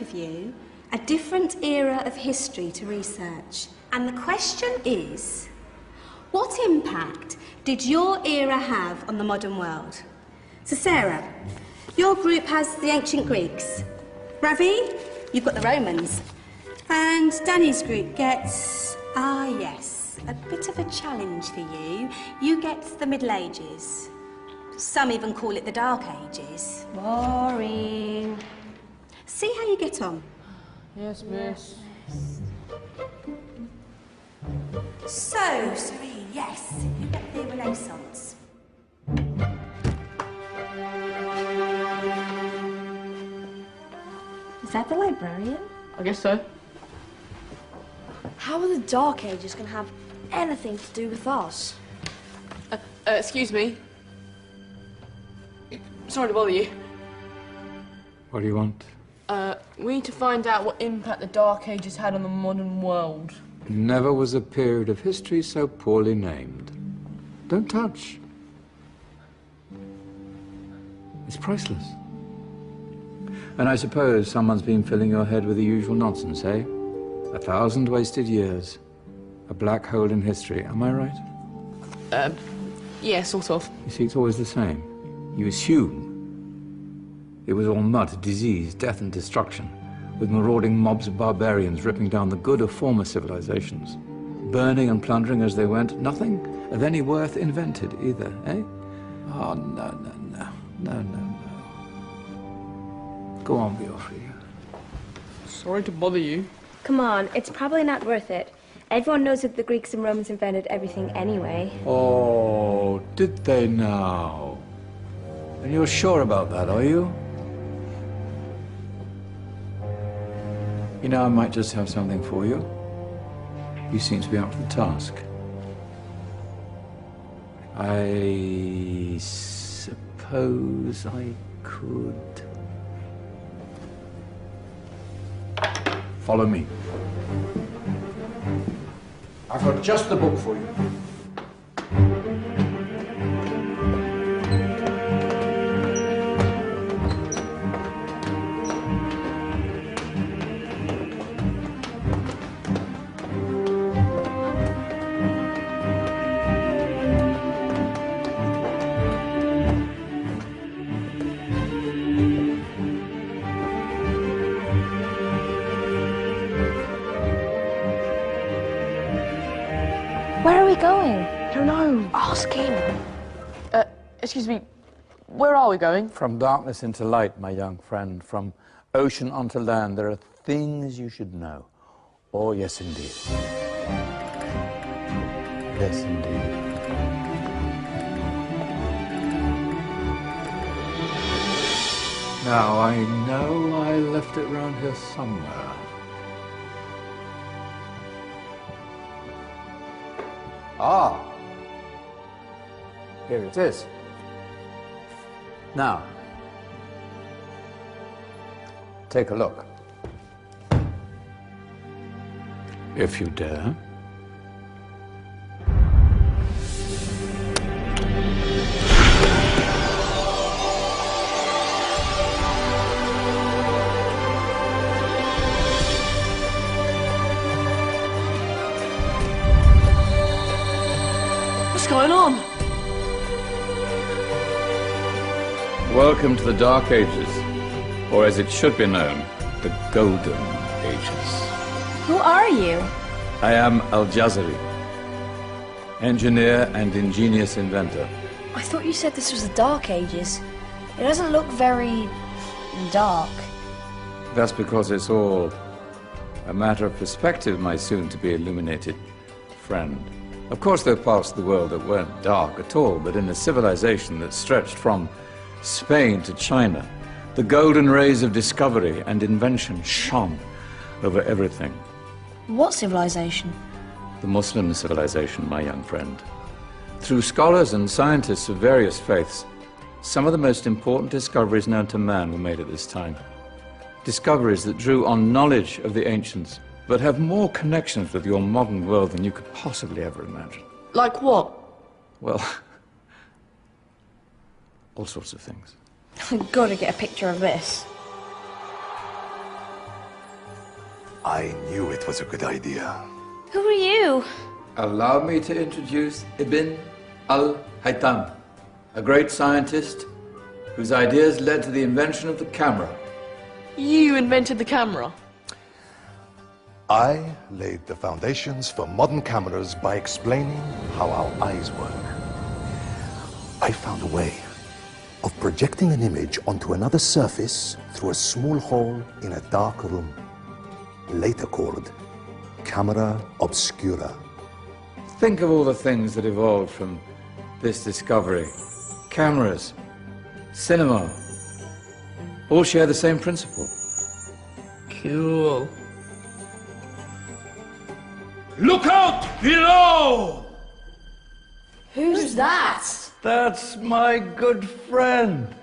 of you a different era of history to research. And the question is, what impact did your era have on the modern world? So Sarah, your group has the ancient Greeks. Ravi, you've got the Romans. And Danny's group gets, yes, a bit of a challenge for you. You get the Middle Ages. Some even call it the Dark Ages. Boring. See how you get on. Yes, miss. So, Serene, yes, you get the Renaissance. Is that the librarian? I guess so. How are the Dark Ages going to have anything to do with us? Excuse me. Sorry to bother you. What do you want? We need to find out what impact the Dark Ages had on the modern world. Never was a period of history so poorly named. Don't touch. It's priceless. And I suppose someone's been filling your head with the usual nonsense, eh? 1,000 wasted years. A black hole in history, am I right? Yeah, sort of. You see, it's always the same. You assume it was all mud, disease, death and destruction, with marauding mobs of barbarians ripping down the good of former civilizations, burning and plundering as they went. Nothing of any worth invented either, eh? Oh, no. Go on, Biofri. Sorry to bother you. Come on, it's probably not worth it. Everyone knows that the Greeks and Romans invented everything anyway. Oh, did they now? And you're sure about that, are you? You know, I might just have something for you. You seem to be up to the task. I suppose I could... Follow me. I've got just the book for you. Where are we going? I don't know. Ask him. Excuse me. Where are we going? From darkness into light, my young friend. From ocean onto land, there are things you should know. Oh, yes, indeed. Yes, indeed. Now, I know I left it round here somewhere. Ah, here it is. Now, take a look. If you dare. What's going on? Welcome to the Dark Ages, or as it should be known, the Golden Ages. Who are you? I am Al-Jazari, engineer and ingenious inventor. I thought you said this was the Dark Ages. It doesn't look very dark. That's because it's all a matter of perspective, my soon-to-be illuminated friend. Of course, there are parts of the world that weren't dark at all, but in a civilization that stretched from Spain to China, the golden rays of discovery and invention shone over everything. What civilization? The Muslim civilization, my young friend. Through scholars and scientists of various faiths, some of the most important discoveries known to man were made at this time. Discoveries that drew on knowledge of the ancients, but have more connections with your modern world than you could possibly ever imagine. Like what? Well, all sorts of things. I've got to get a picture of this. I knew it was a good idea. Who are you? Allow me to introduce Ibn al-Haytham, a great scientist whose ideas led to the invention of the camera. You invented the camera? I laid the foundations for modern cameras by explaining how our eyes work. I found a way of projecting an image onto another surface through a small hole in a dark room, later called camera obscura. Think of all the things that evolved from this discovery. Cameras, cinema, all share the same principle. Cool. Look out below! Who's that? That's my good friend,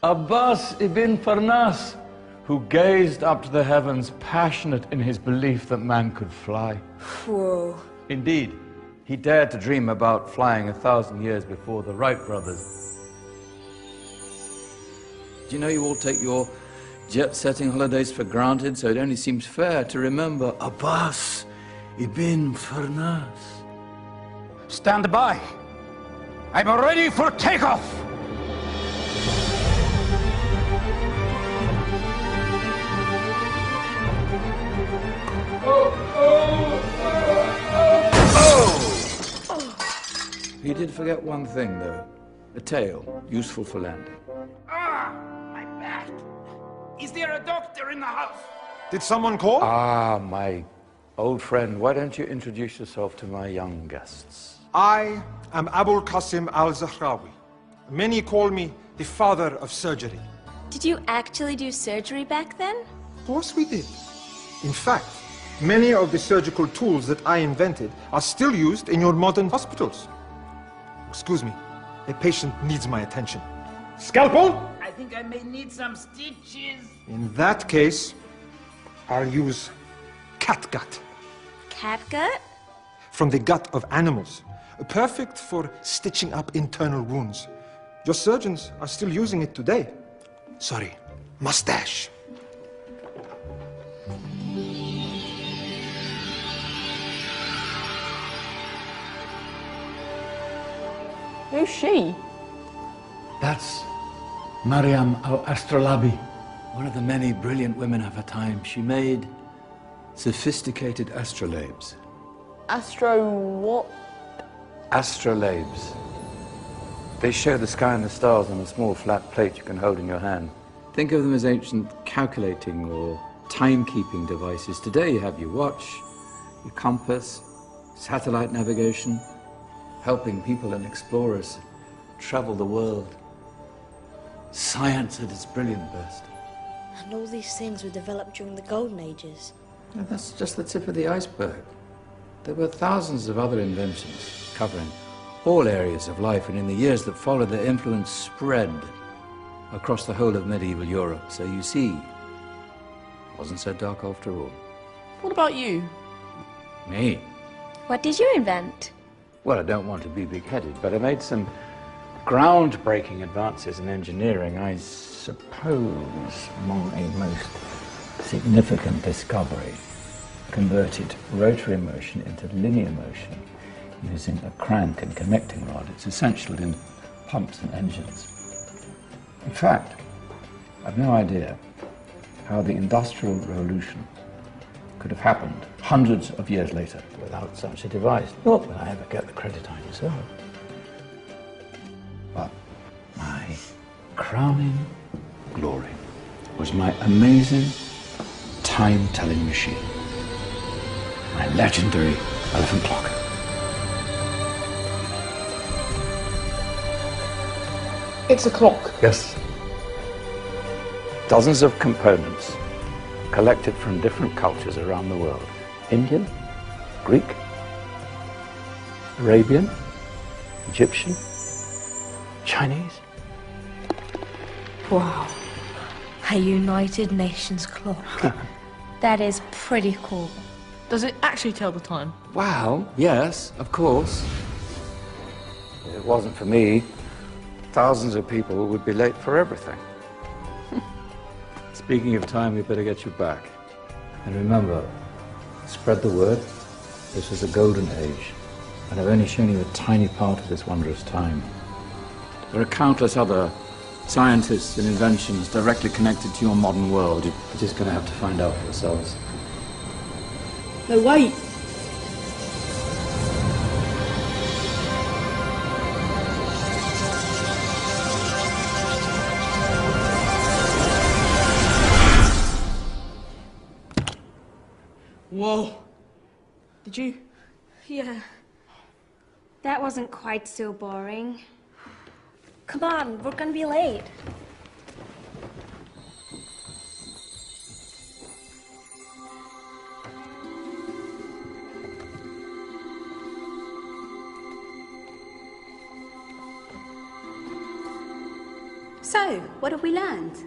Abbas ibn Farnas, who gazed up to the heavens, passionate in his belief that man could fly. Whoa. Indeed, he dared to dream about flying 1,000 years before the Wright brothers. Do you know you all take your jet-setting holidays for granted, so it only seems fair to remember Abbas ibn Farnas? Stand by. I'm ready for takeoff. He did forget one thing, though. A tail, useful for landing. Ah, my back. Is there a doctor in the house? Did someone call? Ah, my old friend, why don't you introduce yourself to my young guests? I am Abul Qasim al-Zahrawi. Many call me the father of surgery. Did you actually do surgery back then? Of course we did. In fact, many of the surgical tools that I invented are still used in your modern hospitals. Excuse me, a patient needs my attention. Scalpel? I think I may need some stitches. In that case, I'll use catgut. Catgut? From the gut of animals. Perfect for stitching up internal wounds. Your surgeons are still using it today. Sorry, mustache. Who's she? That's Maryam al-Astrolabi, one of the many brilliant women of her time. She made sophisticated astrolabes. Astro what? Astrolabes. They show the sky and the stars on a small flat plate you can hold in your hand. Think of them as ancient calculating or timekeeping devices. Today you have your watch, your compass, satellite navigation, helping people and explorers travel the world. Science at its brilliant best. And all these things were developed during the Golden Ages. And that's just the tip of the iceberg. There were thousands of other inventions covering all areas of life, and in the years that followed, their influence spread across the whole of medieval Europe. So you see, it wasn't so dark after all. What about you? Me? What did you invent? Well, I don't want to be big-headed, but I made some groundbreaking advances in engineering. I suppose my most significant discovery converted rotary motion into linear motion using a crank and connecting rod. It's essential in pumps and engines. In fact, I've no idea how the Industrial Revolution could have happened hundreds of years later without such a device. Not that I ever get the credit I deserve. But my crowning glory was my amazing time-telling machine. My legendary elephant clock. It's a clock. Yes. Dozens of components collected from different cultures around the world. Indian, Greek, Arabian, Egyptian, Chinese. Wow. A United Nations clock. That is pretty cool. Does it actually tell the time? Wow, yes, of course. If it wasn't for me, thousands of people would be late for everything. Speaking of time, we better get you back. And remember, spread the word. This was a golden age, and I've only shown you a tiny part of this wondrous time. There are countless other scientists and inventions directly connected to your modern world. You're just going to have to find out for yourselves. No, wait. Whoa. Did you? Yeah. That wasn't quite so boring. Come on, we're gonna be late. So, what have we learned?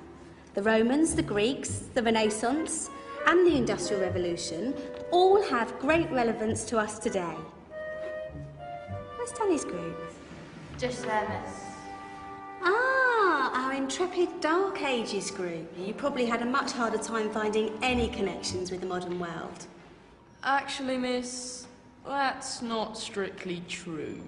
The Romans, the Greeks, the Renaissance, and the Industrial Revolution all have great relevance to us today. Where's Danny's group? Just there, miss. Ah, our intrepid Dark Ages group. You probably had a much harder time finding any connections with the modern world. Actually, miss, that's not strictly true.